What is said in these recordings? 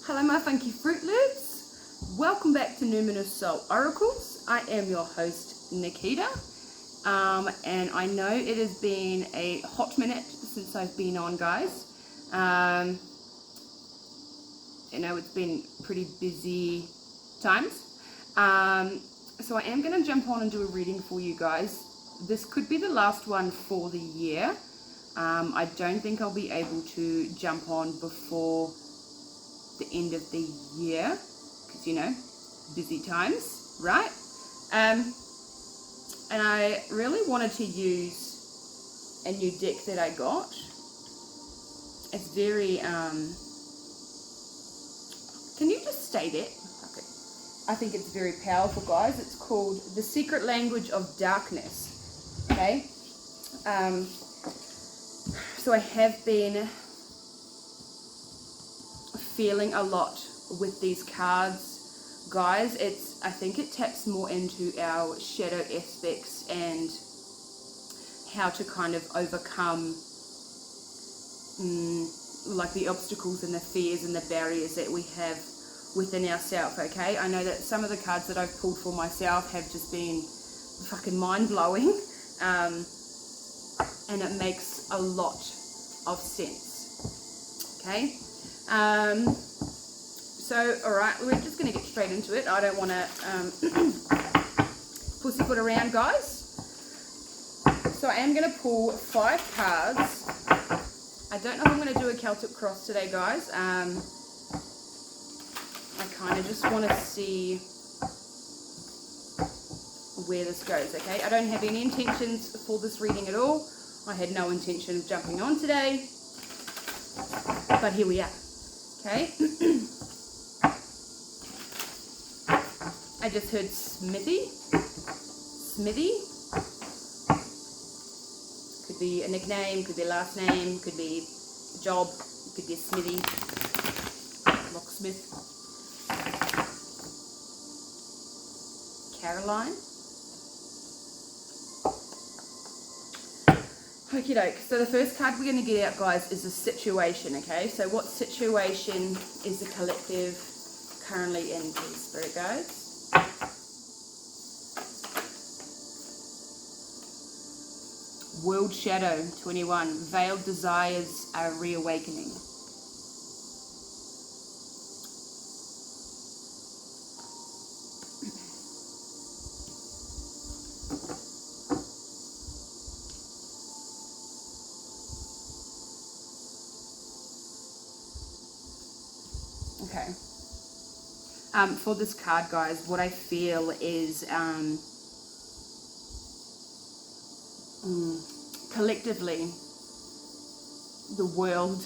Hello my funky Fruit Loops, welcome back to Numinous Soul Oracles. I am your host Nikita, and I know it has been a hot minute since I've been on, guys. You know, it's been pretty busy times, so I am going to jump on and do a reading for you guys. This could be the last one for the year. I don't think I'll be able to jump on before the end of the year, because you know, busy times, right? And I really wanted to use a new deck that I got. It's very can you just stay there? Okay. I think it's very powerful, guys. It's called The Secret Language of Darkness. Okay. So I have been feeling a lot with these cards, guys. I think it taps more into our shadow aspects and how to kind of overcome like the obstacles and the fears and the barriers that we have within ourselves. Okay, I know that some of the cards that I've pulled for myself have just been fucking mind-blowing, and it makes a lot of sense. Okay. So, alright, we're just going to get straight into it. I don't want to pussyfoot around, guys. So I am going to pull 5 cards. I don't know if I'm going to do a Celtic cross today, guys. I kind of just want to see where this goes, okay? I don't have any intentions for this reading at all. I had no intention of jumping on today. But here we are. Okay. I just heard Smithy. Could be a nickname, could be a last name, could be a job, could be a smithy, locksmith. Caroline. Okie doke. So the first card we're going to get out, guys, is a situation, okay? So what situation is the collective currently in, please, Spirit Guides? World Shadow 21. Veiled desires are reawakening. Okay. For this card, guys, what I feel is collectively the world,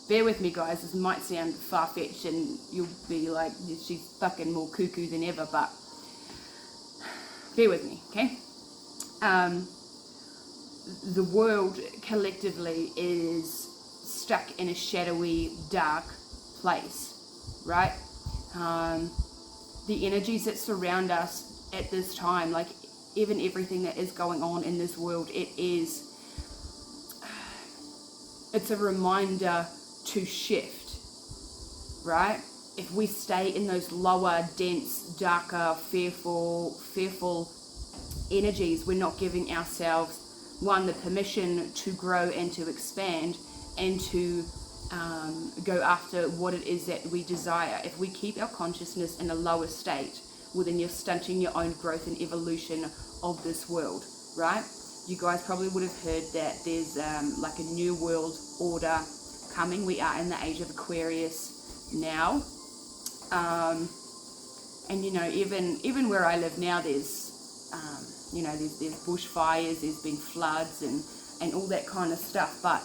bear with me, guys, this might sound far-fetched and you'll be like, she's fucking more cuckoo than ever, but bear with me, okay? The world collectively is stuck in a shadowy, dark place, right? The energies that surround us at this time, like even everything that is going on in this world, it's a reminder to shift, right? If we stay in those lower, dense, darker, fearful energies, we're not giving ourselves, one, the permission to grow and to expand and to go after what it is that we desire. If we keep our consciousness in a lower state, well, then you're stunting your own growth and evolution of this world, right? You guys probably would have heard that there's like a new world order coming. We are in the age of Aquarius now, and you know, even where I live now, there's you know, there's bushfires, there's been floods and all that kind of stuff, but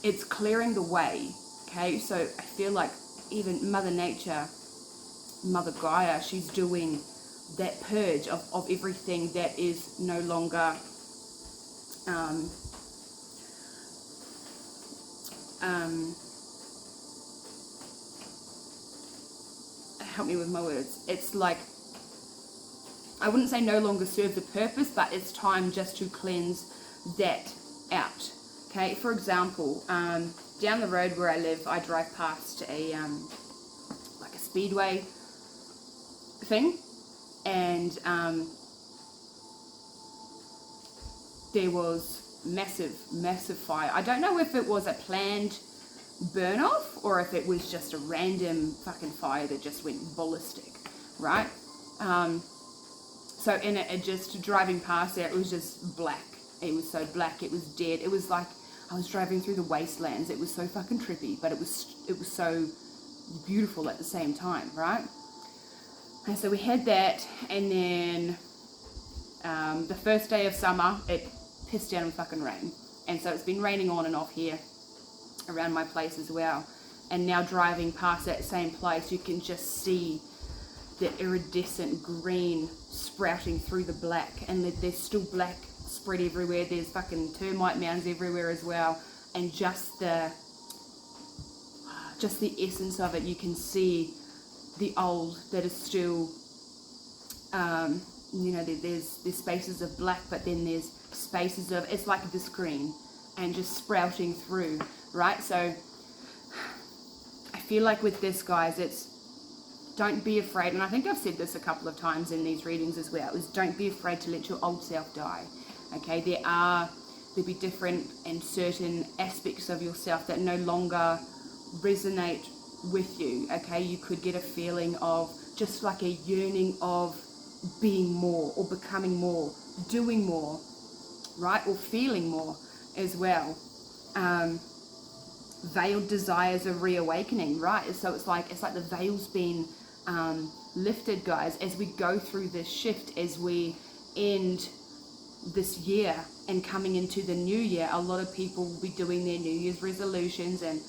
it's clearing the way. Okay, so I feel like even Mother Nature, Mother Gaia, she's doing that purge of everything that is no longer help me with my words. It's like, I wouldn't say no longer serve the purpose, but it's time just to cleanse that out. Okay, for example, down the road where I live, I drive past a like a speedway thing, and there was massive fire. I don't know if it was a planned burn off or if it was just a random fucking fire that just went ballistic, right? So in it just driving past there, it was just black. It was so black, it was dead. It was like I was driving through the wastelands. It was so fucking trippy, but it was so beautiful at the same time, right? And so we had that, and then the first day of summer, it pissed down with fucking rain. And so it's been raining on and off here around my place as well. And now driving past that same place, you can just see the iridescent green sprouting through the black, and there's still black spread everywhere. There's fucking termite mounds everywhere as well, and just the essence of it, you can see the old that is still you know, there's spaces of black, but then there's spaces of, it's like this green and just sprouting through, right? So I feel like with this, guys, it's don't be afraid, and I think I've said this a couple of times in these readings as well, is don't be afraid to let your old self die. Okay, there'll be different and certain aspects of yourself that no longer resonate with you. Okay, you could get a feeling of just like a yearning of being more or becoming more, doing more, right? Or feeling more as well. Veiled desires are reawakening, right? So it's like the veil's been lifted, guys, as we go through this shift, as we end this year and coming into the new year. A lot of people will be doing their New Year's resolutions, and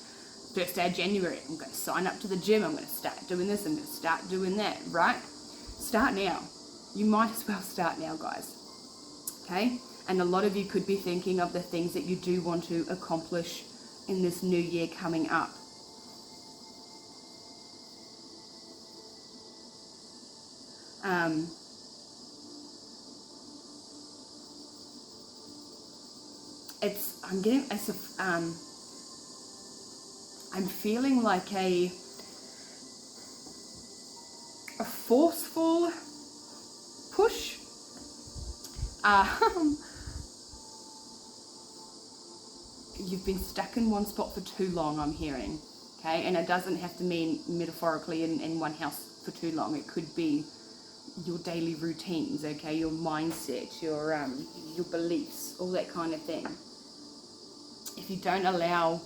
first day of January, I'm going to sign up to the gym, I'm going to start doing this, I'm going to start doing that, right? Start now. You might as well start now, guys. Okay? And a lot of you could be thinking of the things that you do want to accomplish in this new year coming up. I'm feeling like a forceful push. You've been stuck in one spot for too long, I'm hearing. Okay, and it doesn't have to mean metaphorically in one house for too long. It could be your daily routines, okay, your mindset, your beliefs, all that kind of thing. If you don't allow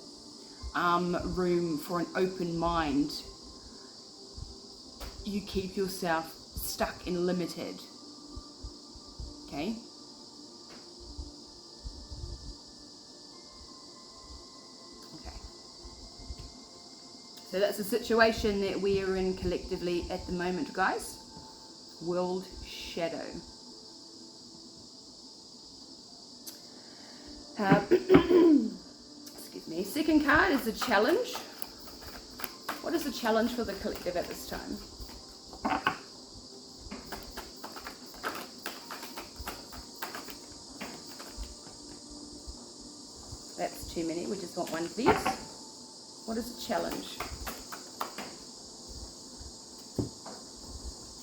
room for an open mind, you keep yourself stuck and limited. Okay? Okay. So that's the situation that we are in collectively at the moment, guys. World Shadow. Excuse me. Second card is a challenge. What is the challenge for the collective at this time? That's too many. We just want one of these. What is the challenge?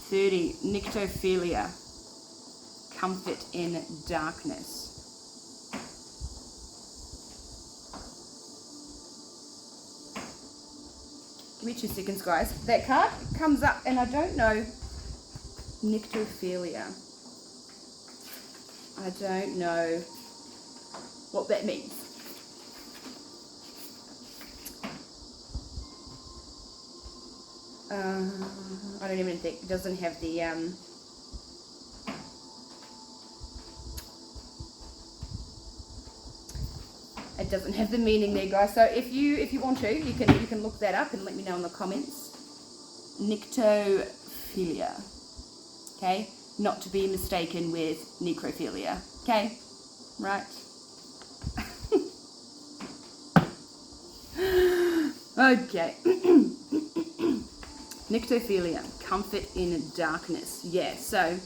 30. Nyctophilia. Comfort in darkness. Give me 2 seconds, guys. That card comes up, and I don't know. Nyctophilia. I don't know what that means. I don't even think it doesn't have the it doesn't have the meaning there, guys. So if you want to, you can look that up and let me know in the comments. Nyctophilia. Okay? Not to be mistaken with necrophilia. Okay? Right? Okay. Nyctophilia, comfort in darkness. Yeah, so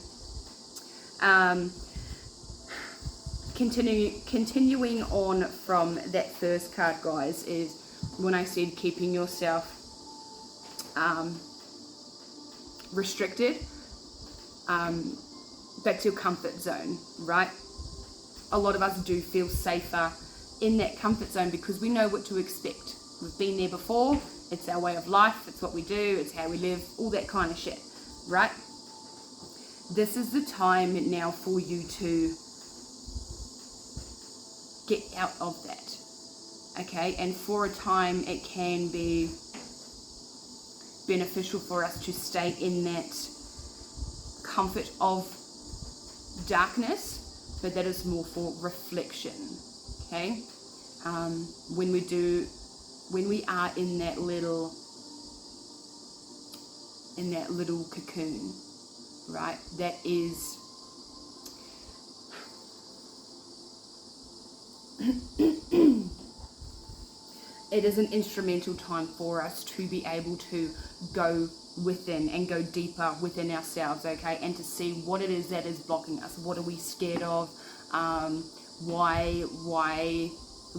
continuing on from that first card, guys, is when I said keeping yourself restricted, that's your comfort zone, right? A lot of us do feel safer in that comfort zone because we know what to expect. We've been there before. It's our way of life. It's what we do. It's how we live. All that kind of shit, right? This is the time now for you to get out of that, okay? And for a time, it can be beneficial for us to stay in that comfort of darkness, but that is more for reflection, okay? When we are in that little cocoon, right? That is it is an instrumental time for us to be able to go within and go deeper within ourselves, okay? And to see what it is that is blocking us. What are we scared of? Why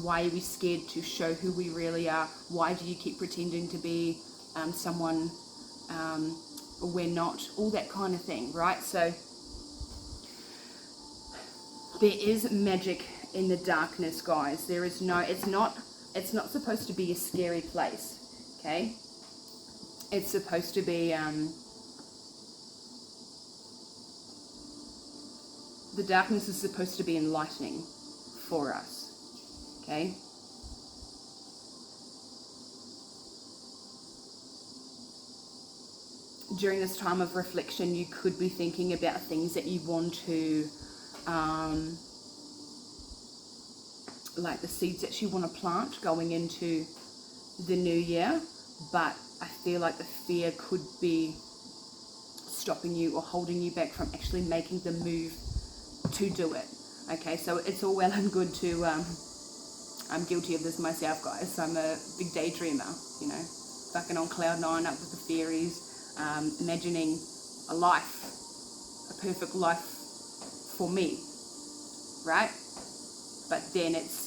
are we scared to show who we really are? Why do you keep pretending to be someone we're not? All that kind of thing, right? So there is magic in the darkness, guys. There is no, it's not supposed to be a scary place, okay? It's supposed to be, the darkness is supposed to be enlightening for us, okay? During this time of reflection, you could be thinking about things that you want to, like the seeds that you want to plant going into the new year, but I feel like the fear could be stopping you or holding you back from actually making the move to do it. Okay, so it's all well and good to, I'm guilty of this myself, guys. I'm a big daydreamer, you know, fucking on cloud nine up with the fairies, imagining a life, a perfect life for me, right? But then it's,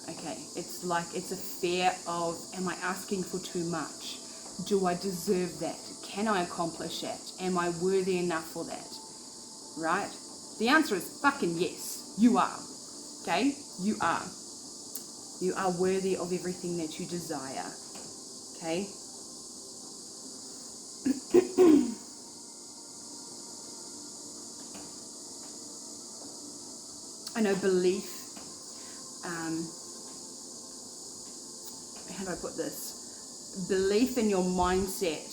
okay, it's like, it's a fear of, am I asking for too much? Do I deserve that? Can I accomplish that? Am I worthy enough for that? Right? The answer is fucking yes. You are. Okay? You are. You are worthy of everything that you desire. Okay? I know belief, how do I put this? Belief in your mindset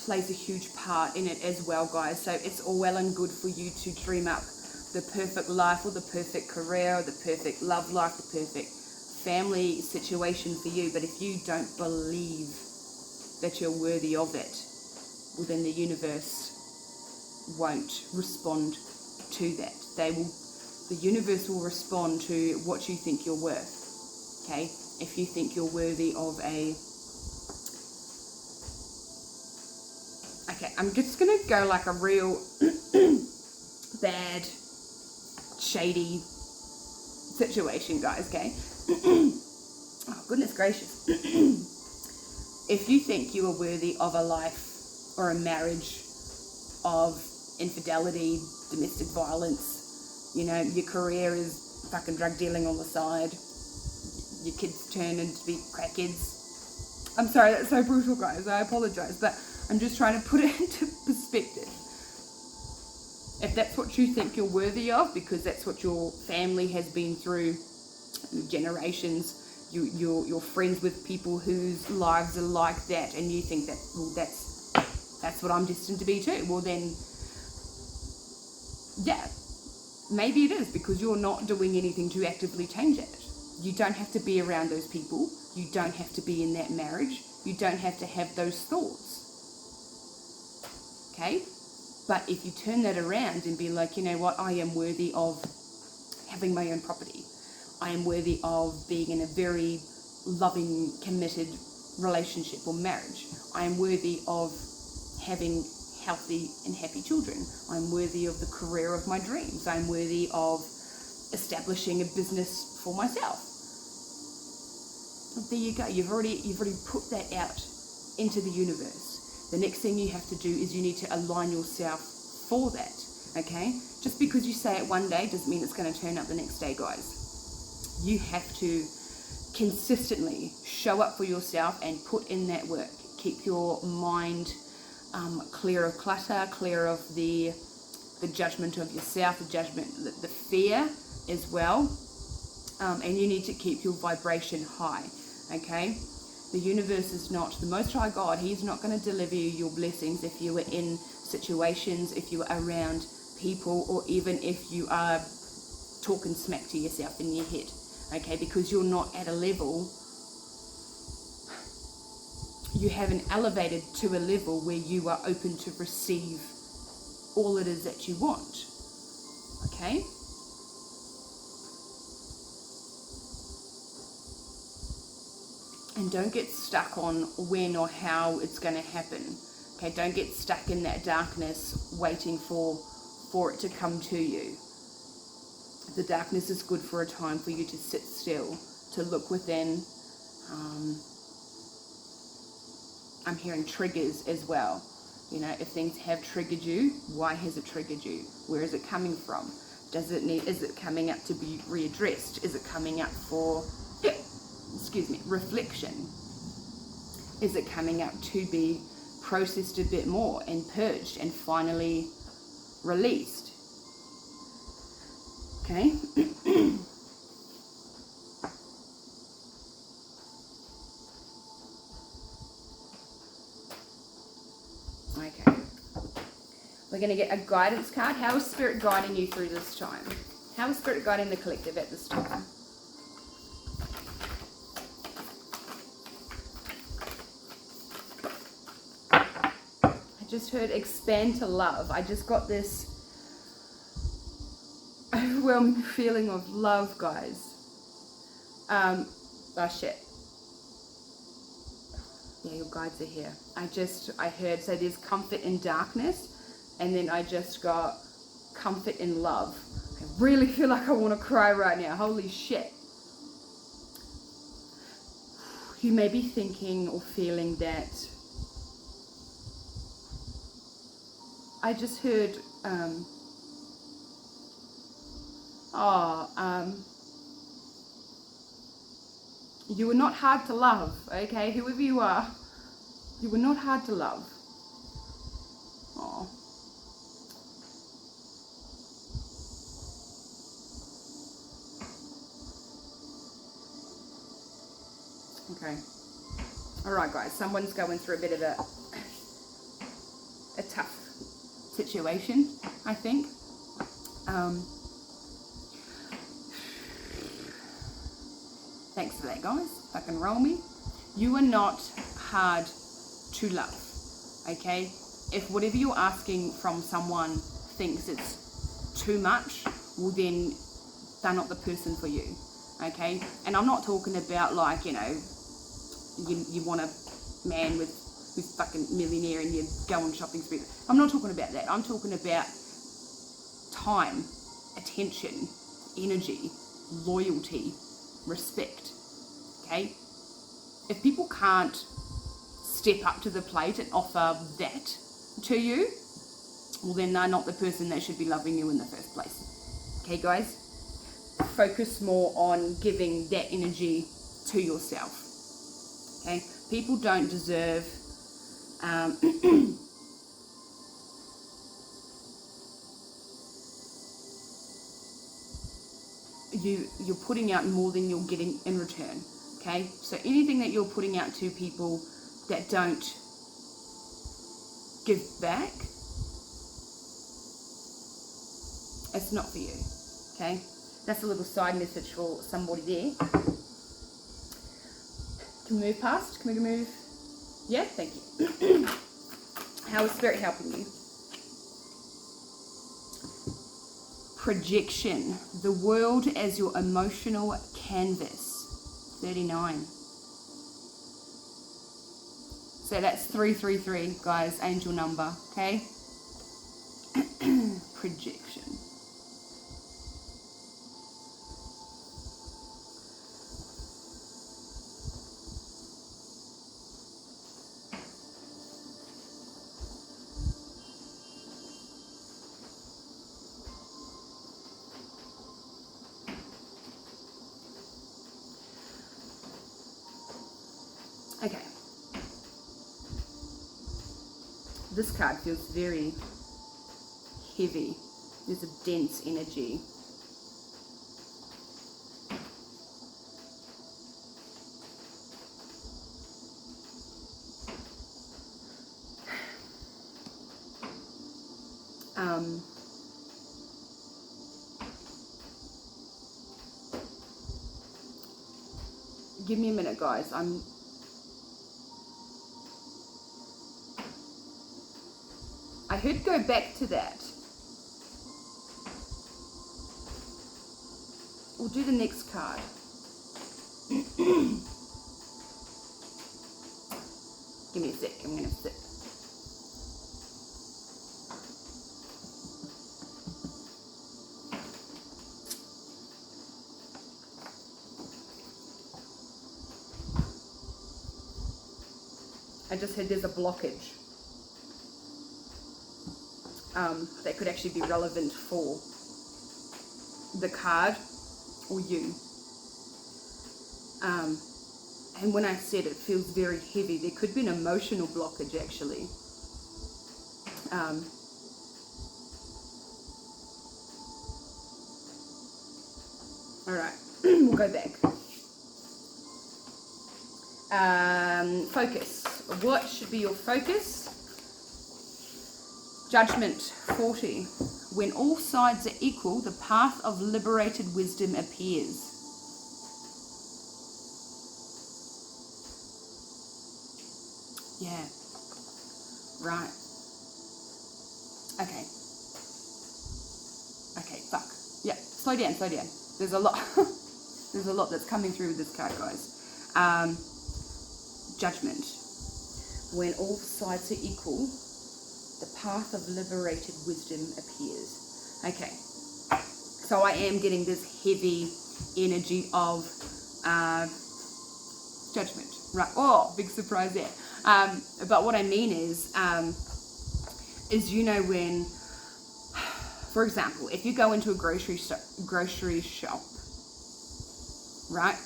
plays a huge part in it as well, guys. So it's all well and good for you to dream up the perfect life or the perfect career or the perfect love life, the perfect family situation for you. But if you don't believe that you're worthy of it, well, then the universe won't respond to that. The universe will respond to what you think you're worth, okay? If you think you're worthy of a, okay, I'm just gonna go like a real bad, shady situation, guys, okay? Oh, goodness gracious. If you think you are worthy of a life or a marriage of infidelity, domestic violence, you know, your career is fucking drug dealing on the side, your kids turn into be crackheads. I'm sorry, that's so brutal, guys, I apologize, but I'm just trying to put it into perspective. If that's what you think you're worthy of, because that's what your family has been through generations, you're friends with people whose lives are like that, and you think that, well, that's what I'm destined to be too. Well then, yeah, maybe it is, because you're not doing anything to actively change it. You don't have to be around those people. You don't have to be in that marriage. You don't have to have those thoughts. Okay? But if you turn that around and be like, you know what, I am worthy of having my own property. I am worthy of being in a very loving, committed relationship or marriage. I am worthy of having healthy and happy children. I'm worthy of the career of my dreams. I'm worthy of establishing a business for myself. There you go. You've already put that out into the universe. The next thing you have to do is you need to align yourself for that. Okay? Just because you say it one day doesn't mean it's going to turn up the next day, guys. You have to consistently show up for yourself and put in that work. Keep your mind clear of clutter, clear of the judgment of yourself, the fear as well. And you need to keep your vibration high. Okay? The universe is not, the Most High God, He's not going to deliver you your blessings if you are in situations, if you are around people, or even if you are talking smack to yourself in your head. Okay? Because you're not at a level, you haven't elevated to a level where you are open to receive all it is that you want. Okay? And don't get stuck on when or how it's going to happen. Okay, don't get stuck in that darkness waiting for it to come to you. The darkness is good for a time for you to sit still, to look within. I'm hearing triggers as well. You know, if things have triggered you, why has it triggered you? Where is it coming from? Is it coming up to be readdressed? Is it coming up for reflection? Is it coming up to be processed a bit more and purged and finally released? Okay? Okay. We're going to get a guidance card. How is Spirit guiding you through this time? How is Spirit guiding the collective at this time? Just heard expand to love. I just got this overwhelming feeling of love, guys. Oh shit. Yeah, your guides are here. I heard, so there's comfort in darkness, and then I just got comfort in love. I really feel like I want to cry right now. Holy shit. You may be thinking or feeling that I just heard, you were not hard to love, okay? Whoever you are, you were not hard to love. Oh. Okay. All right, guys. Someone's going through a bit of a tough situation, I think. Thanks for that, guys. Fucking roll me. You are not hard to love, okay? If whatever you're asking from someone thinks it's too much, well then they're not the person for you, okay? And I'm not talking about like, you know, you want a man who's fucking millionaire and you go on shopping spree. I'm not talking about that. I'm talking about time, attention, energy, loyalty, respect, okay? If people can't step up to the plate and offer that to you, well then they're not the person that should be loving you in the first place. Okay, guys? Focus more on giving that energy to yourself. Okay? People don't deserve you're putting out more than you're getting in return. Okay? So anything that you're putting out to people that don't give back, it's not for you. Okay? That's a little side message for somebody there. Can we move past? Can we move? Yeah, thank you. How is Spirit helping you? Projection. The world as your emotional canvas. 39. So that's 333, guys, angel number, okay? Projection. this card feels very heavy. There's a dense energy. Give me a minute, guys. I heard go back to that. We'll do the next card. Give me a sec. I'm going to sip. I just heard there's a blockage that could actually be relevant for the card or you. And when I said it feels very heavy, there could be an emotional blockage actually. All right, we'll go back. Focus. What should be your focus? Judgment 40. When all sides are equal, the path of liberated wisdom appears. Yeah. Right. Okay. Okay, fuck. Yeah, slow down, slow down. There's a lot. There's a lot that's coming through with this card, guys. Judgment. When all sides are equal, the path of liberated wisdom appears. Okay. So I am getting this heavy energy of judgment. Right. Oh, big surprise there. But what I mean is you know when, for example, if you go into a grocery shop, right?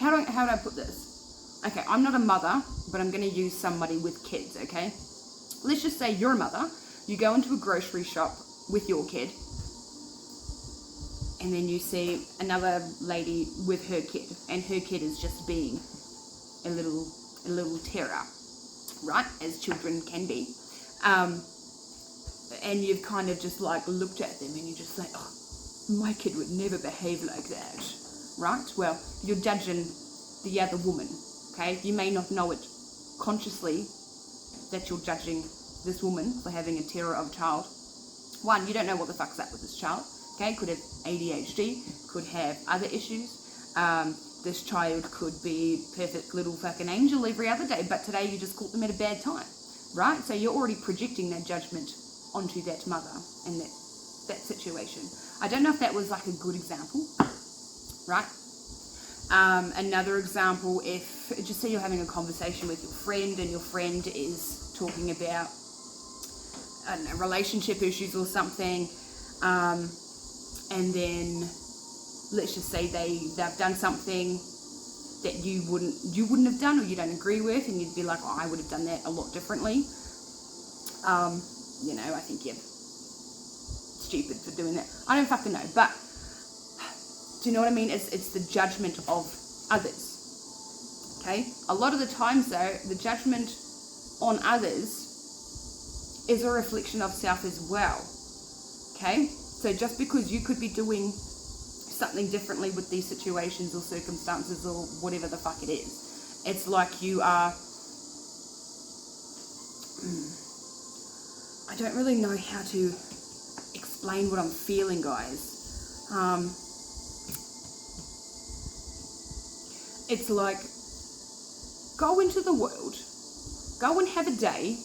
How do I put this? Okay, I'm not a mother, but I'm going to use somebody with kids, okay? Let's just say you're a mother. You go into a grocery shop with your kid, and then you see another lady with her kid, and her kid is just being a little terror, right? As children can be. And you've kind of just like looked at them and you're just like, oh, my kid would never behave like that, right? Well, you're judging the other woman, okay? You may not know it consciously that you're judging this woman for having a terror of a child. One, you don't know what the fuck's up with this child, okay? Could have ADHD, could have other issues. This child could be perfect little fucking angel every other day, but today you just caught them at a bad time, right? So you're already projecting that judgment onto that mother and that situation. I don't know if that was like a good example, right? Another example, if just say you're having a conversation with your friend and your friend is talking about, I don't know, relationship issues or something, and then let's just say they've done something that you wouldn't have done or you don't agree with, and you'd be like, oh, I would have done that a lot differently. You know, I think you're stupid for doing that. I don't fucking know, but do you know what I mean? It's the judgment of others. Okay? A lot of the times though, the judgment on others is a reflection of self as well. Okay? So just because you could be doing something differently with these situations or circumstances or whatever the fuck it is, it's like you are, I don't really know how to explain what I'm feeling, guys. It's like, go into the world, go and have a day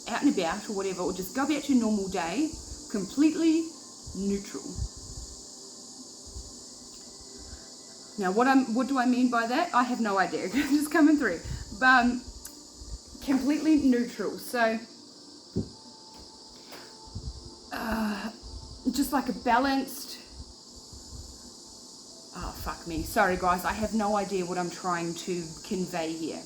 out and about or whatever, or just go about your normal day completely neutral. Now what do I mean by that? I have no idea. It's just coming through. But completely neutral. So just like a balanced, oh fuck me, sorry guys, I have no idea what I'm trying to convey here.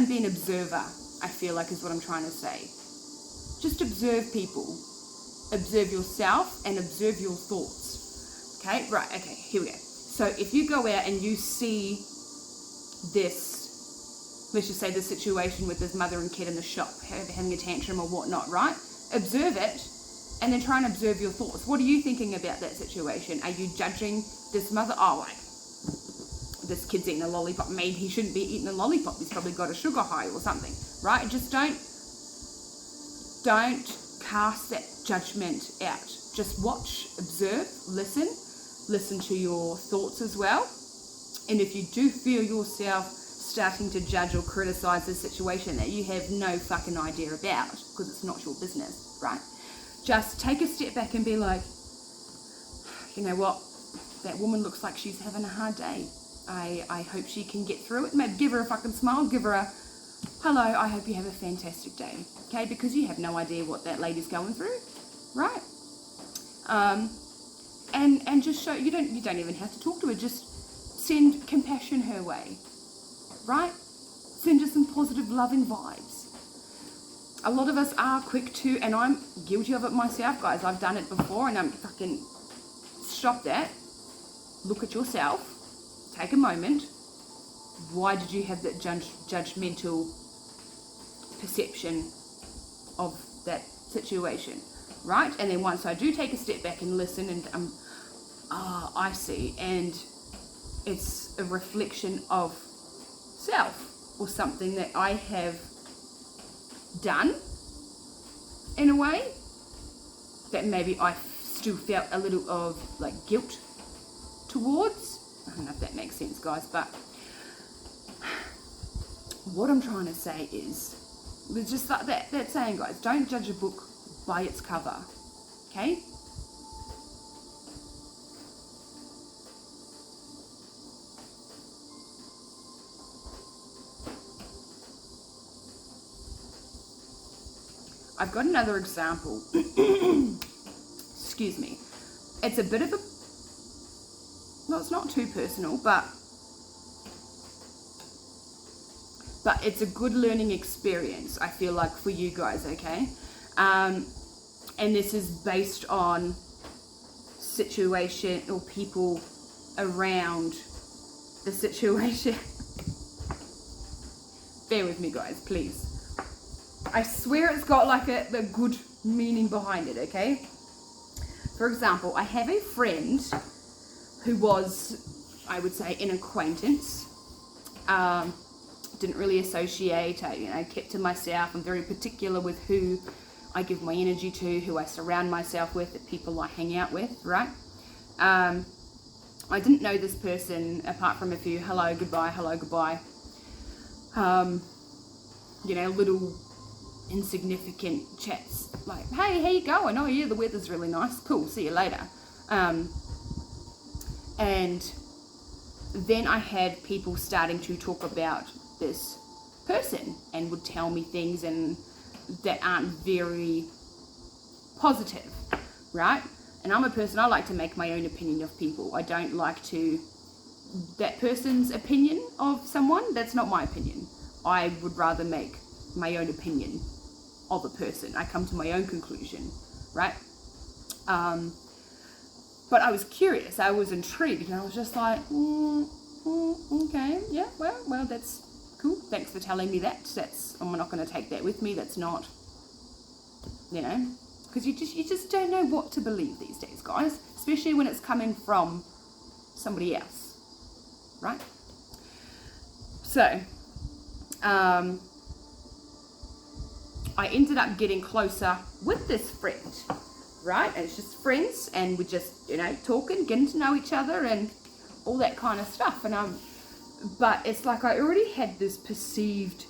and be an observer, I feel like is what I'm trying to say. Just observe people. Observe yourself and observe your thoughts. Okay, right, okay, here we go. So if you go out and you see this, let's just say the situation with this mother and kid in the shop having a tantrum or whatnot, right? Observe it and then try and observe your thoughts. What are you thinking about that situation? Are you judging this mother? Oh, like, this kid's eating a lollipop. Maybe he shouldn't be eating a lollipop. He's probably got a sugar high or something, right? Just don't cast that judgment out. Just watch, observe, listen to your thoughts as well. And if you do feel yourself starting to judge or criticize the situation that you have no fucking idea about, because it's not your business, right? Just take a step back and be like, you know what, that woman looks like she's having a hard day. I hope she can get through it. Maybe give her a fucking smile, give her a hello, I hope you have a fantastic day. Okay, because you have no idea what that lady's going through, right? And just show, you don't even have to talk to her, just send compassion her way, right? Send her some positive, loving vibes. A lot of us are quick to, and I'm guilty of it myself, guys. I've done it before, and I'm fucking, stop that. Look at yourself. Take a moment. Why did you have that judgmental perception of that situation, right? And then once I do take a step back and listen, and I see, and it's a reflection of self or something that I have done in a way that maybe I still felt a little of like guilt towards. I don't know if that makes sense, guys, but what I'm trying to say is, it's just like that saying, guys, don't judge a book by its cover, okay? I've got another example. Excuse me. It's a bit of a, well, it's not too personal, but it's a good learning experience, I feel like, for you guys, okay? And this is based on situation or people around the situation. Bear with me, guys, please. I swear it's got like a good meaning behind it, okay? For example, I have a friend who was, I would say, an acquaintance. Didn't really associate. I kept to myself. I'm very particular with who I give my energy to, who I surround myself with, the people I hang out with, right? I didn't know this person apart from a few hello, goodbye. Little insignificant chats like, hey, how you going? Oh yeah, the weather's really nice. Cool, see you later. And then I had people starting to talk about this person and would tell me things and that aren't very positive, right? And I'm a person, I like to make my own opinion of people. I don't like to, that person's opinion of someone, that's not my opinion. I would rather make my own opinion of a person. I come to my own conclusion, right? But I was curious, I was intrigued, and I was just like, okay, yeah, well, that's cool. Thanks for telling me that. I'm not going to take that with me. That's not, because you just don't know what to believe these days, guys, especially when it's coming from somebody else, right? So, I ended up getting closer with this friend, right? And it's just friends, and we're just, talking, getting to know each other and all that kind of stuff. And but it's like I already had this perceived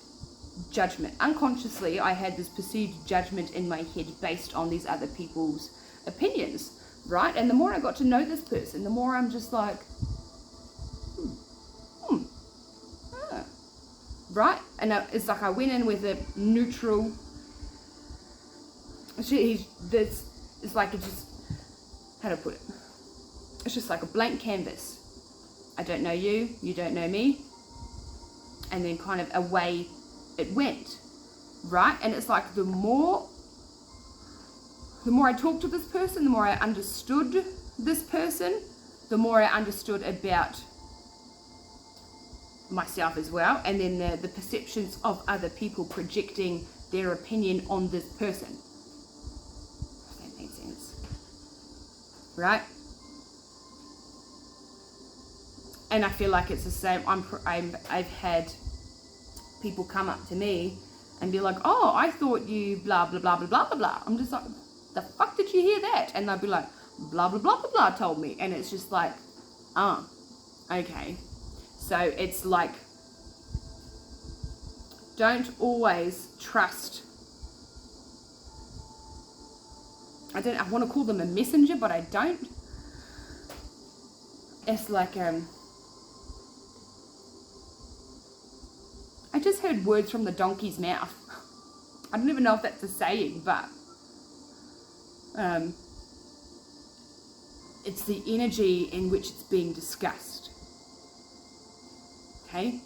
judgment. Unconsciously, I had this perceived judgment in my head based on these other people's opinions, right? And the more I got to know this person, the more I'm just like, right? And it's like I went in with a neutral, it's like, it's just, how to put it? It's just like a blank canvas. I don't know you, you don't know me. And then kind of a way it went, right? And it's like the more I talked to this person, the more I understood this person, the more I understood about myself as well, and then the perceptions of other people projecting their opinion on this person. If that makes sense, right? And I feel like it's the same. I've had people come up to me and be like, "Oh, I thought you blah blah blah blah blah blah blah." I'm just like, "The fuck did you hear that?" And they'll be like, "Blah blah blah blah blah told me," and it's just like, okay. So it's like, don't always trust. I want to call them a messenger, but I don't. It's like, I just heard words from the donkey's mouth. I don't even know if that's a saying, but it's the energy in which it's being discussed. Okay?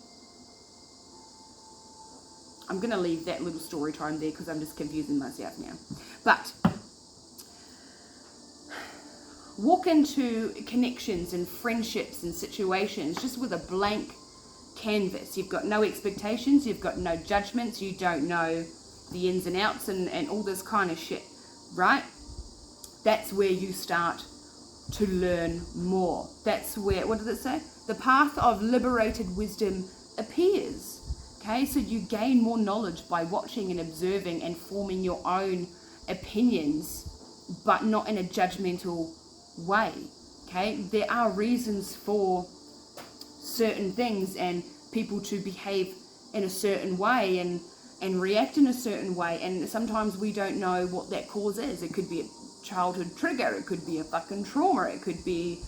I'm going to leave that little story time there because I'm just confusing myself now. But walk into connections and friendships and situations just with a blank canvas. You've got no expectations, you've got no judgments, you don't know the ins and outs and all this kind of shit, right? That's where you start to learn more. That's where, what does it say? The path of liberated wisdom appears. Okay, so you gain more knowledge by watching and observing and forming your own opinions, but not in a judgmental way. Okay, there are reasons for certain things and people to behave in a certain way and react in a certain way, and sometimes we don't know what that cause is. It could be a childhood trigger, it could be a fucking trauma, it could be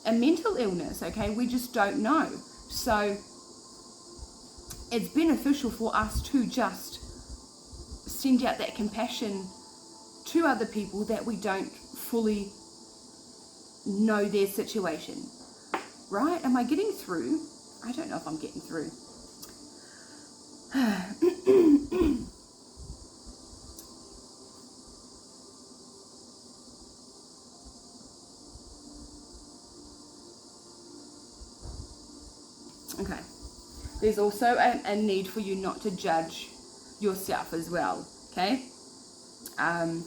a mental illness. Okay, we just don't know. So it's beneficial for us to just send out that compassion to other people that we don't fully know their situation. Right? Am I getting through? I don't know if I'm getting through. Okay. There's also a need for you not to judge yourself as well. Okay? I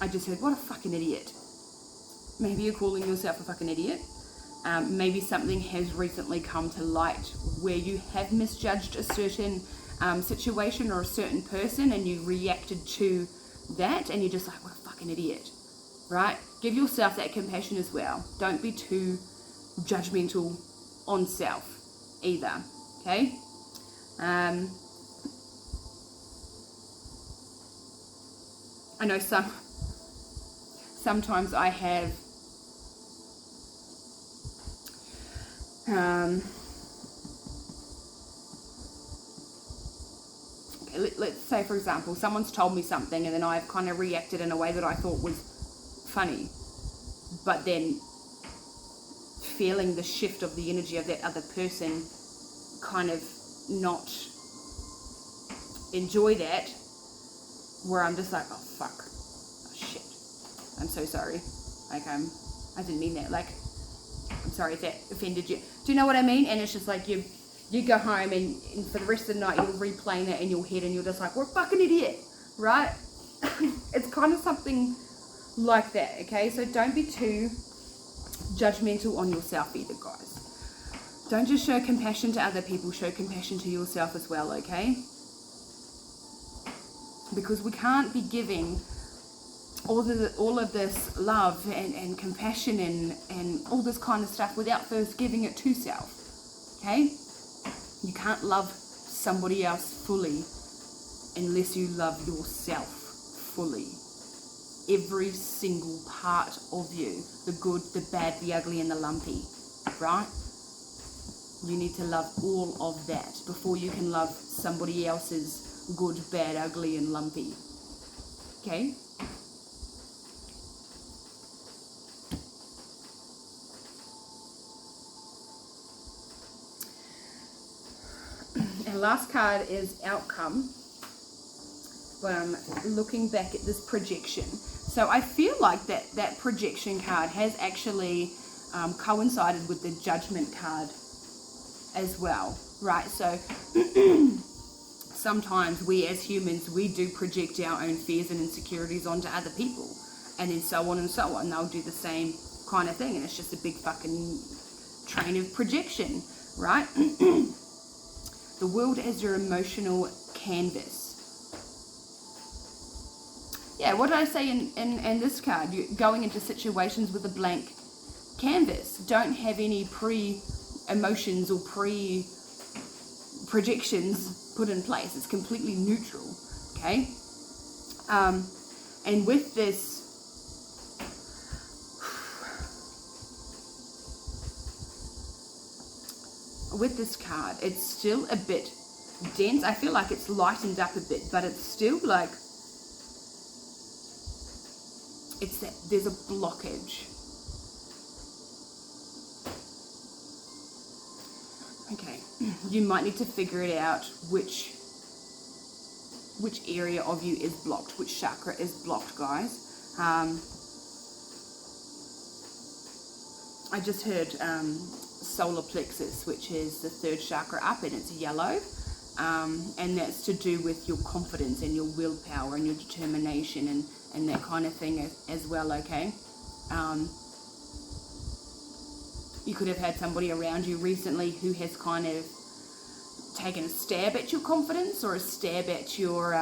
just heard, what a fucking idiot. Maybe you're calling yourself a fucking idiot. Maybe something has recently come to light where you have misjudged a certain situation or a certain person and you reacted to that and you're just like, what a fucking idiot, right? Give yourself that compassion as well. Don't be too judgmental on self either, okay? I know sometimes I have let's say, for example, someone's told me something and then I've kind of reacted in a way that I thought was funny, but then feeling the shift of the energy of that other person kind of not enjoy that, where I'm just like, oh fuck, oh shit, I'm so sorry, like I didn't mean that, like I'm sorry if that offended you. Do you know what I mean? And it's just like you go home and for the rest of the night you're replaying that in your head and you're just like, what a fucking idiot, right? It's kind of something like that, okay? So don't be too judgmental on yourself either, guys. Don't just show compassion to other people, show compassion to yourself as well, okay? Because we can't be giving all of this love and compassion and all this kind of stuff without first giving it to self, okay? You can't love somebody else fully unless you love yourself fully. Every single part of you, the good, the bad, the ugly, and the lumpy, right? You need to love all of that before you can love somebody else's good, bad, ugly, and lumpy, okay? last card is outcome. But I'm looking back at this projection. So I feel like that projection card has actually coincided with the judgment card as well, right? So sometimes we as humans, we do project our own fears and insecurities onto other people, and then so on and so on. They'll do the same kind of thing, and it's just a big fucking train of projection, right? The world as your emotional canvas. Yeah, what did I say in this card? You're going into situations with a blank canvas. Don't have any pre-emotions or pre-projections put in place. It's completely neutral, okay? And with this, card, it's still a bit dense. I feel like it's lightened up a bit, but it's still like, it's that there's a blockage. Okay, you might need to figure it out which area of you is blocked, which chakra is blocked, guys. I just heard solar plexus, which is the third chakra up, and it's yellow. And that's to do with your confidence and your willpower and your determination and that kind of thing as well, okay? You could have had somebody around you recently who has kind of taken a stab at your confidence or a stab at your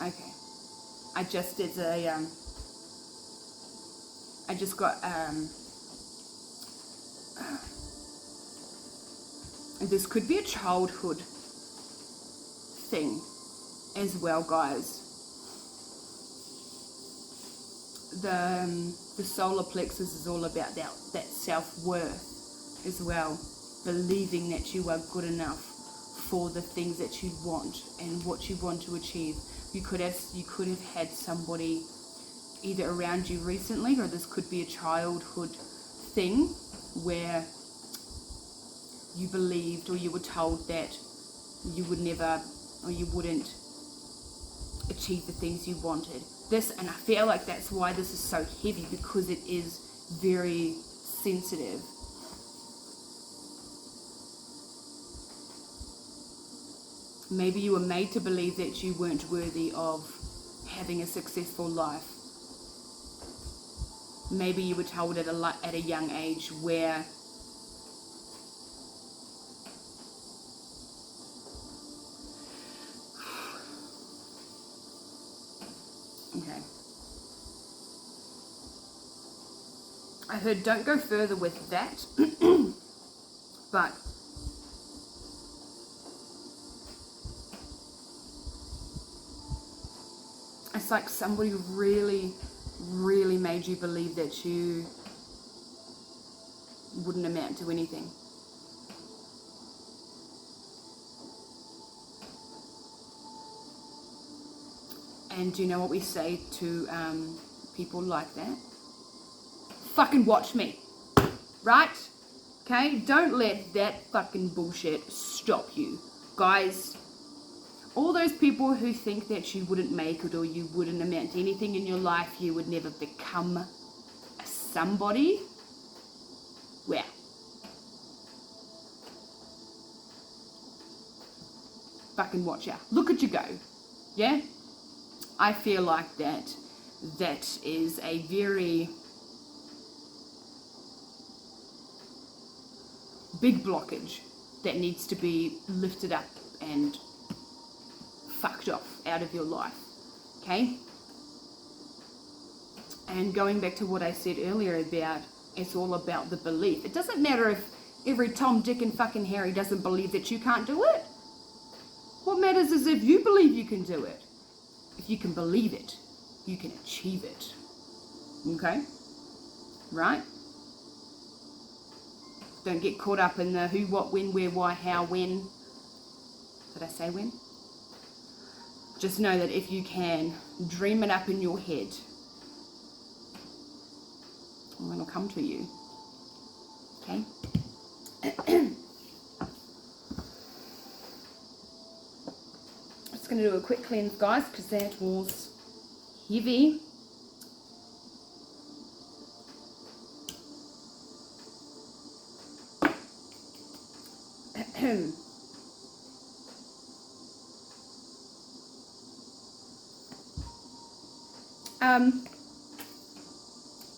Okay, I just did I just got this could be a childhood thing as well, guys. The solar plexus is all about that self-worth as well, believing that you are good enough for the things that you want and what you want to achieve. You could have had somebody either around you recently, or this could be a childhood thing where you believed or you were told that you would never or you wouldn't achieve the things you wanted. And I feel like that's why this is so heavy, because it is very sensitive. Maybe you were made to believe that you weren't worthy of having a successful life. Maybe you were told at a young age where okay. I heard don't go further with that, but it's like somebody really, really made you believe that you wouldn't amount to anything. And do you know what we say to people like that? Fucking watch me, right? Okay? Don't let that fucking bullshit stop you. Guys, all those people who think that you wouldn't make it or you wouldn't amount to anything in your life, you would never become a somebody, well, fucking watch out. Look at you go. Yeah? I feel like that is a very big blockage that needs to be lifted up and fucked off out of your life, okay? And going back to what I said earlier about it's all about the belief. It doesn't matter if every Tom, Dick and fucking Harry doesn't believe that you can't do it. What matters is if you believe you can do it. If you can believe it, you can achieve it, okay? Right? Don't get caught up in the who, what, when, where, why, how, when. Did I say when? just know that if you can, dream it up in your head, and it'll come to you. Okay? Just going to do a quick cleanse, guys, because that was heavy.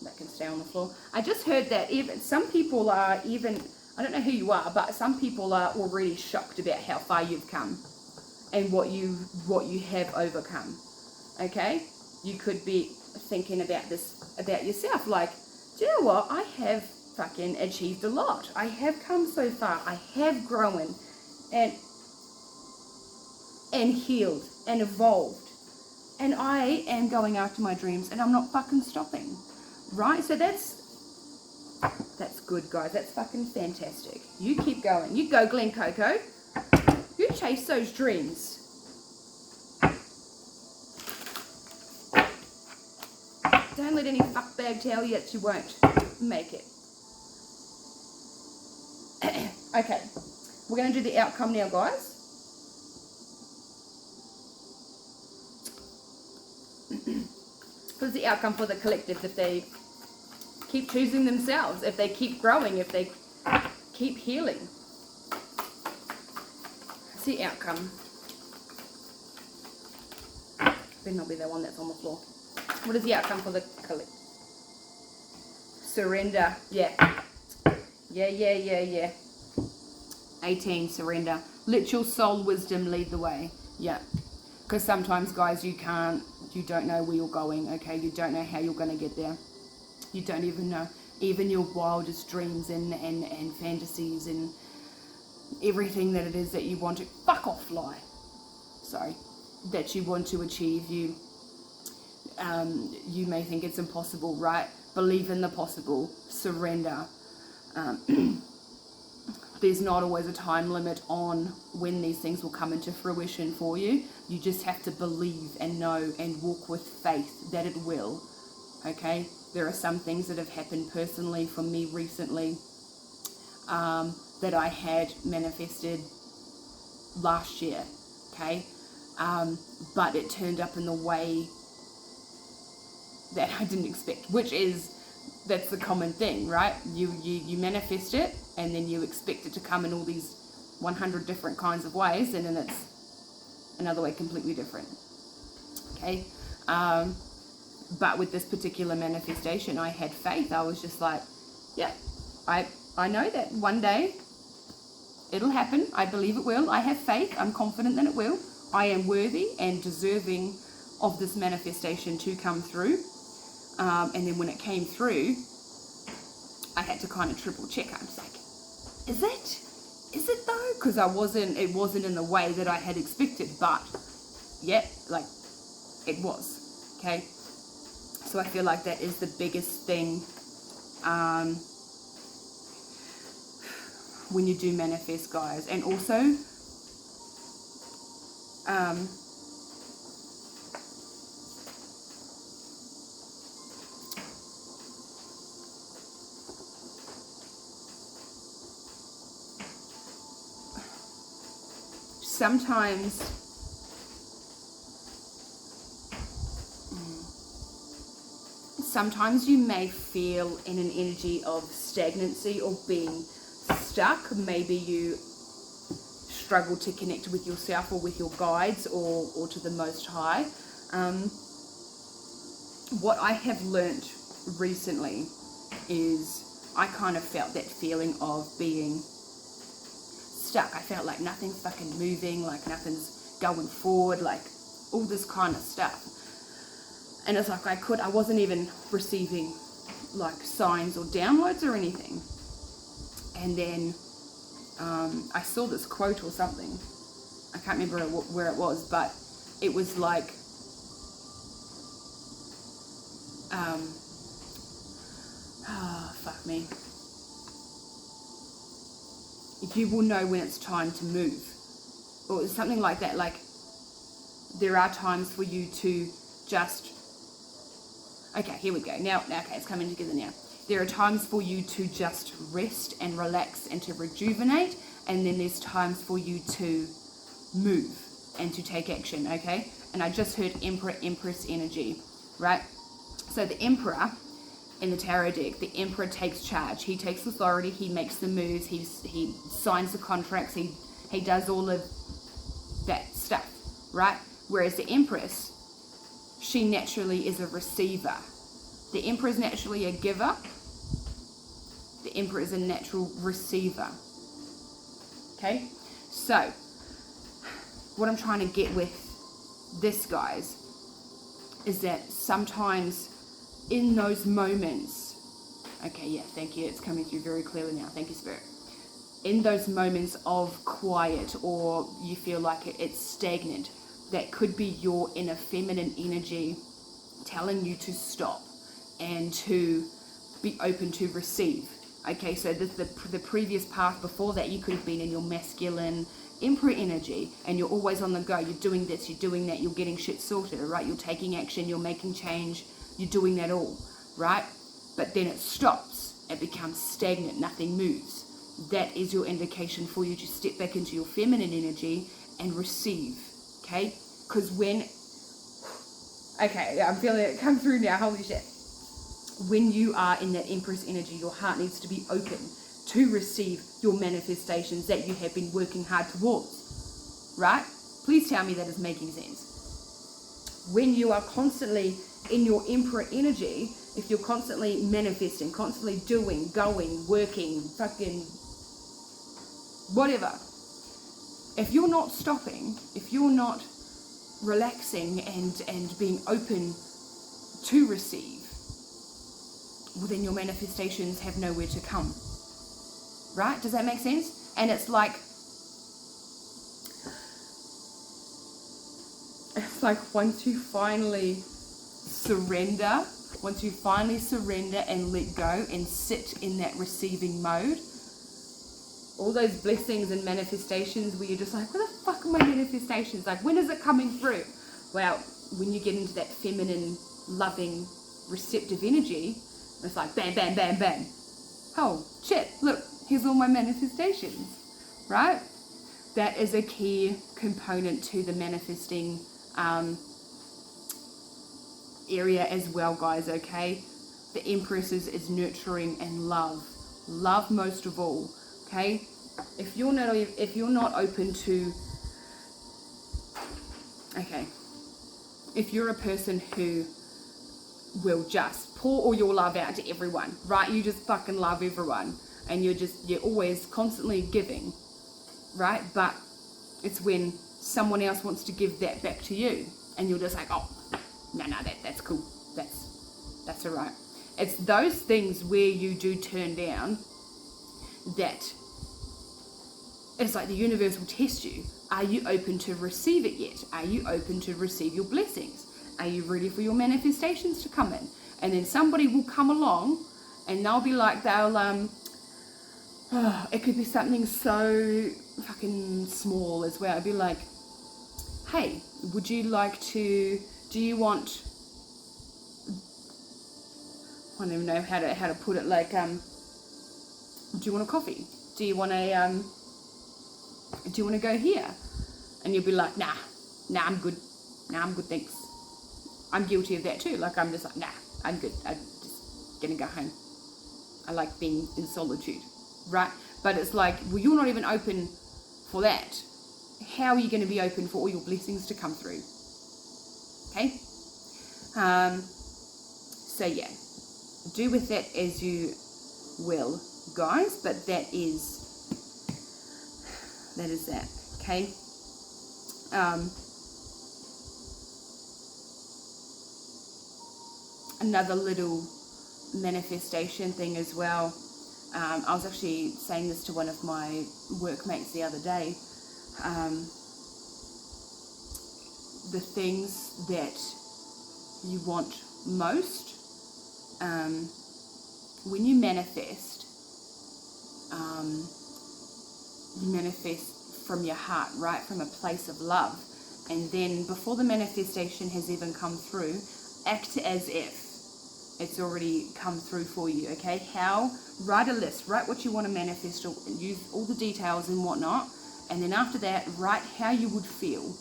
That can stay on the floor. I just heard that even some people are even, I don't know who you are, but some people are already shocked about how far you've come and what you have overcome. Okay? You could be thinking about this about yourself, like, do you know what? I have fucking achieved a lot. I have come so far. I have grown and healed and evolved. And I am going after my dreams and I'm not fucking stopping. Right? So that's good, guys. That's fucking fantastic. You keep going. You go, Glen Coco. You chase those dreams. Don't let any fuckbag tell you that you won't make it. Okay. We're going to do the outcome now, guys. What's the outcome for the collective if they keep choosing themselves, if they keep growing, if they keep healing? What's the outcome? Better not be the one that's on the floor. What is the outcome for the collective? Surrender. Yeah. 18, surrender. Let your soul wisdom lead the way. Yeah. Because sometimes, guys, you don't know where you're going, okay? You don't know how you're going to get there. You don't even know. Even your wildest dreams and fantasies and everything that it is that you want to... Fuck off, lie. Sorry. That you want to achieve, you may think it's impossible, right? Believe in the possible. Surrender. There's not always a time limit on when these things will come into fruition for you. You just have to believe and know and walk with faith that it will. Okay? There are some things that have happened personally for me recently that I had manifested last year. Okay? But it turned up in the way that I didn't expect, that's the common thing, right? You manifest it and then you expect it to come in all these 100 different kinds of ways, and then it's another way completely different. Okay? But with this particular manifestation, I had faith. I was just like, yeah, I know that one day it'll happen. I believe it will. I have faith. I'm confident that it will. I am worthy and deserving of this manifestation to come through. And then when it came through, I had to kind of triple check. I was like, is it though? Because it wasn't in the way that I had expected, but yeah, like it was. Okay. So I feel like that is the biggest thing when you do manifest, guys. And also sometimes you may feel in an energy of stagnancy or being stuck. Maybe you struggle to connect with yourself or with your guides or to the Most High. What I have learnt recently is I kind of felt that feeling of being stuck. I felt like nothing's fucking moving, like nothing's going forward, like all this kind of stuff. And it's like I wasn't even receiving like signs or downloads or anything. And then I saw this quote or something. I can't remember where it was, but it was like, fuck me. You will know when it's time to move. Or something like that. Like, there are times for you to just, okay, here we go. Now, okay, it's coming together now. There are times for you to just rest and relax and to rejuvenate, and then there's times for you to move and to take action, okay? And I just heard Emperor, Empress energy, right? So the Emperor in the tarot deck, the Emperor takes charge. He takes authority, he makes the moves, he signs the contracts, he does all of that stuff, right? Whereas the Empress, she naturally is a receiver. The Emperor is naturally a giver. The Emperor is a natural receiver. Okay? So, what I'm trying to get with this, guys, is that sometimes in those moments, okay, yeah, thank you, it's coming through very clearly now, thank you, Spirit. In those moments of quiet, or you feel like it's stagnant, that could be your inner feminine energy telling you to stop and to be open to receive. Okay, so the previous path before that, you could have been in your masculine Emperor energy, and you're always on the go. You're doing this, you're doing that, you're getting shit sorted, right? You're taking action, you're making change, you're doing that all, right? But then it stops, it becomes stagnant, nothing moves. That is your indication for you to step back into your feminine energy and receive, okay? Because when, okay, I'm feeling it come through now, holy shit. When you are in that Empress energy, your heart needs to be open to receive your manifestations that you have been working hard towards, right? Please tell me that is making sense. When you are constantly in your Emperor energy, if you're constantly manifesting, constantly doing, going, working, fucking whatever, if you're not stopping, if you're not relaxing and being open to receive, well, then your manifestations have nowhere to come, right? Does that make sense? And it's like once you finally surrender and let go and sit in that receiving mode, all those blessings and manifestations where you're just like, what the fuck are my manifestations? Like, when is it coming through? Well, when you get into that feminine, loving, receptive energy, it's like bam, bam, bam, bam. Oh, shit, look, here's all my manifestations, right? That is a key component to the manifesting area as well, guys, okay? The Empress is nurturing and love most of all, okay? If you're not open to, okay, if you're a person who will just pour all your love out to everyone, right? You just fucking love everyone, and you're always constantly giving, right? But it's when someone else wants to give that back to you, and you're just like, oh, no, that's cool, that's all right. It's those things where you do turn down that it's like the universe will test you. Are you open to receive it yet? Are you open to receive your blessings? Are you ready for your manifestations to come in? And then somebody will come along and they'll be like, it could be something so fucking small as well. It'd be like, hey, would you like to, do you want, I don't even know how to put it, like, do you want a coffee? Do you want to go here? And you'll be like, nah, I'm good, thanks. I'm guilty of that too. Like, I'm just like, nah, I'm good. I'm just gonna go home. I like being in solitude, right? But it's like, well, you're not even open for that. How are you going to be open for all your blessings to come through? Okay? So yeah, do with that as you will, guys. But that is that. Okay? Another little manifestation thing as well. I was actually saying this to one of my workmates the other day. The things that you want most, when you manifest from your heart, right? From a place of love. And then before the manifestation has even come through, act as if it's already come through for you, okay? Write a list, write what you want to manifest, use all the details and whatnot, and then after that, write how you would feel,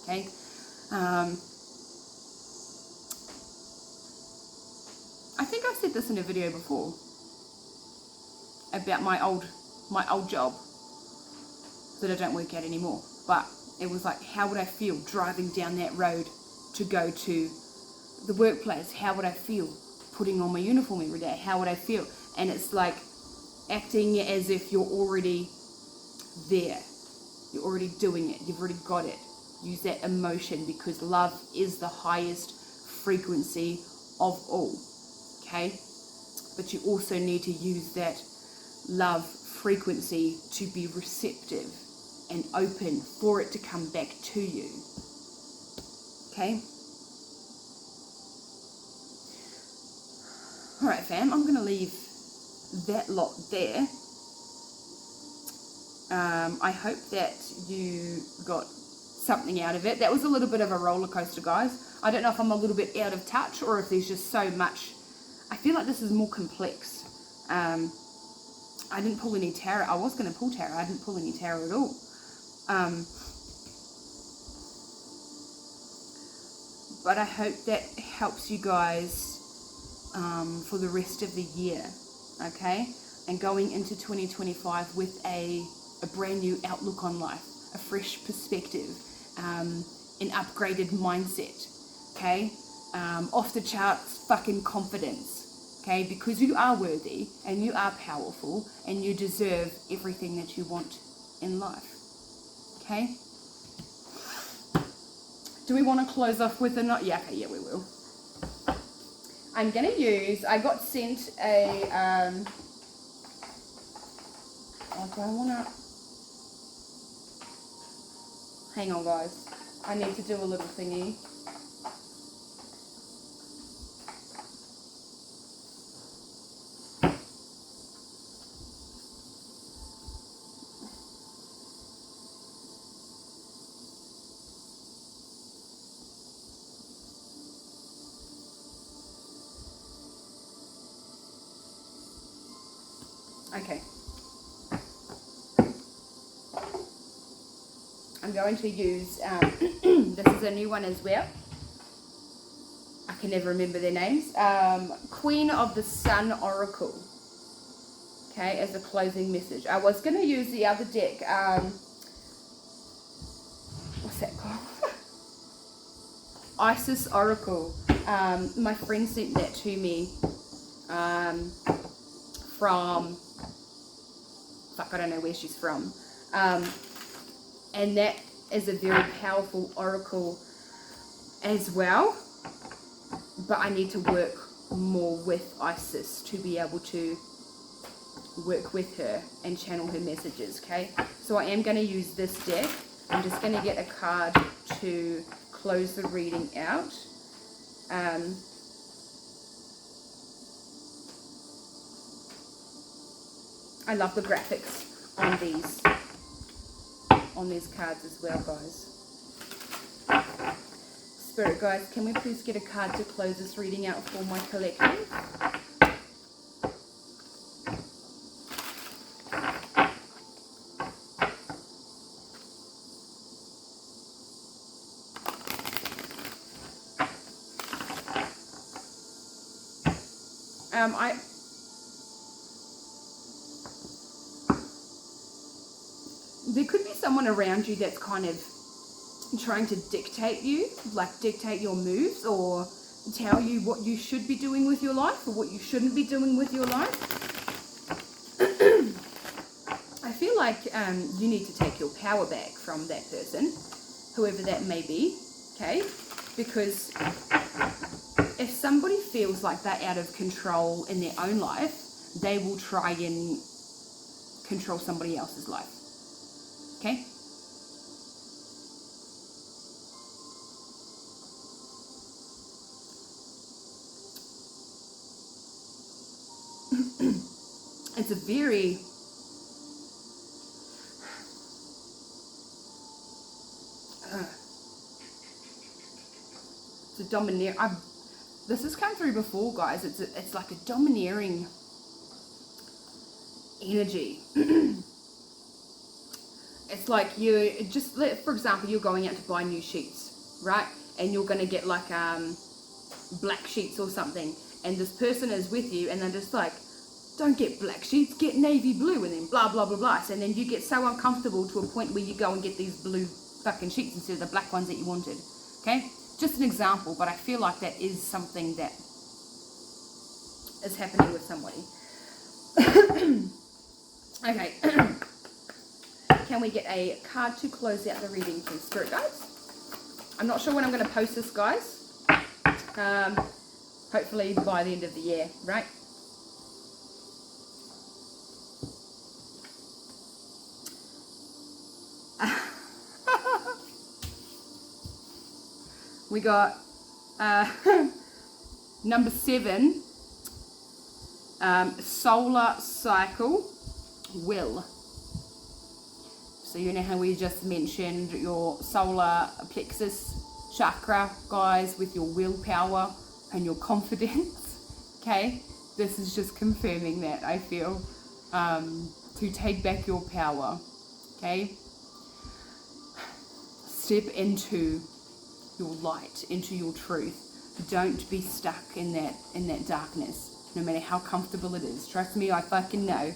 okay? I think I said this in a video before about my old job that I don't work at anymore, but it was like, how would I feel driving down that road to go to the workplace? How would I feel putting on my uniform every day? How would I feel? And it's like acting as if you're already there. You're already doing it. You've already got it. Use that emotion, because love is the highest frequency of all. Okay? But you also need to use that love frequency to be receptive and open for it to come back to you. Okay? Alright fam, I'm going to leave that lot there. I hope that you got something out of it. That was a little bit of a roller coaster, guys. I don't know if I'm a little bit out of touch or if there's just so much. I feel like this is more complex. I didn't pull any tarot. I was going to pull tarot. I didn't pull any tarot at all. But I hope that helps you guys for the rest of the year, okay? And going into 2025 with a brand new outlook on life, a fresh perspective, an upgraded mindset, okay? Off the charts fucking confidence, okay? Because you are worthy and you are powerful and you deserve everything that you want in life, okay? Do we want to close off with a not? Yeah, okay, yeah, we will. I'm going to use, I got sent a, do I want to, hang on guys, I need to do a little thingy. Okay. I'm going to use, this is a new one as well. I can never remember their names. Queen of the Sun Oracle. Okay, as a closing message. I was going to use the other deck. What's that called? Isis Oracle. My friend sent that to me from... Fuck, I don't know where she's from. And that is a very powerful oracle as well. But I need to work more with Isis to be able to work with her and channel her messages, okay? So I am going to use this deck. I'm just going to get a card to close the reading out. I love the graphics on these cards as well, guys. Spirit guys, can we please get a card to close this reading out for my collective? There could be someone around you that's kind of trying to dictate you, like dictate your moves or tell you what you should be doing with your life or what you shouldn't be doing with your life. I feel like you need to take your power back from that person, whoever that may be, okay? Because if somebody feels like they're out of control in their own life, they will try and control somebody else's life, okay? It's a very domineering. This has come through before, guys. It's like a domineering energy. It's like for example, you're going out to buy new sheets, right? And you're going to get like black sheets or something, and this person is with you, and they're just like, don't get black sheets, get navy blue, and then blah blah blah blah. So, and then you get so uncomfortable to a point where you go and get these blue fucking sheets instead of the black ones that you wanted. Okay, just an example, but I feel like that is something that is happening with somebody. Okay. Can we get a card to close out the reading, please, Spirit guides? I'm not sure when I'm going to post this, guys. Hopefully by the end of the year, right? We got number 7, solar cycle, will. So you know how we just mentioned your solar plexus chakra, guys, with your willpower and your confidence. Okay, this is just confirming that, I feel, to take back your power. Okay, step into your light, into your truth. Don't be stuck in that darkness, no matter how comfortable it is. Trust me, I fucking know.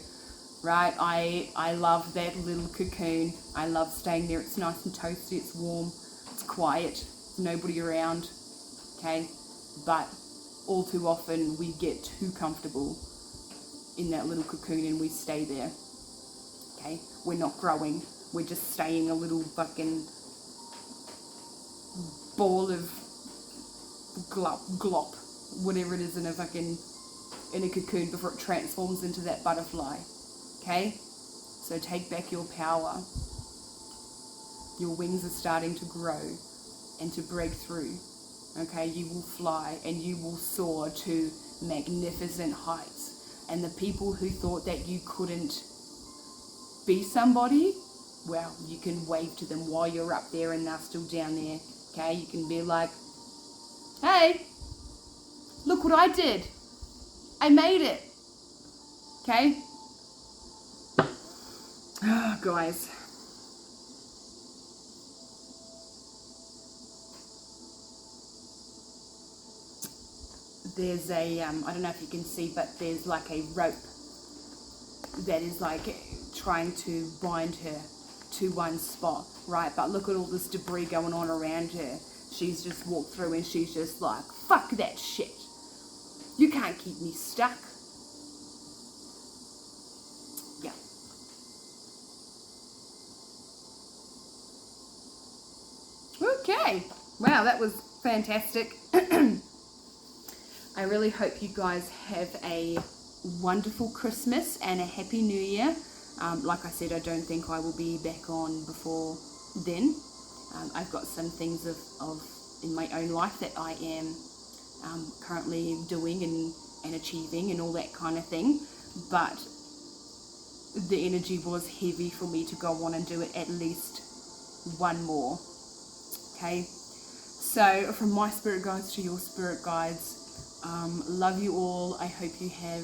Right, I love that little cocoon. I love staying there. It's nice and toasty, it's warm, it's quiet, there's nobody around, okay? But all too often we get too comfortable in that little cocoon and we stay there, okay? We're not growing, we're just staying a little fucking ball of glop, whatever it is in a cocoon before it transforms into that butterfly. Okay, so take back your power. Your wings are starting to grow and to break through. Okay, you will fly and you will soar to magnificent heights. And the people who thought that you couldn't be somebody, well, you can wave to them while you're up there and they're still down there. Okay, you can be like, hey, look what I did. I made it. Okay. Oh, guys. There's a, I don't know if you can see, but there's like a rope that is like trying to bind her to one spot, right? But look at all this debris going on around her. She's just walked through and she's just like, fuck that shit. You can't keep me stuck. Yeah. Okay. Wow, that was fantastic. I really hope you guys have a wonderful Christmas and a happy New Year. Like I said, I don't think I will be back on before then. I've got some things of in my own life that I am currently doing and achieving and all that kind of thing. But the energy was heavy for me to go on and do it at least one more. Okay, so from my spirit guides to your spirit guides, love you all. I hope you have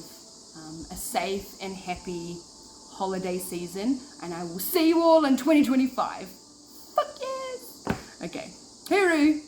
a safe and happy holiday season, and I will see you all in 2025. Fuck yes. Okay, hooroo.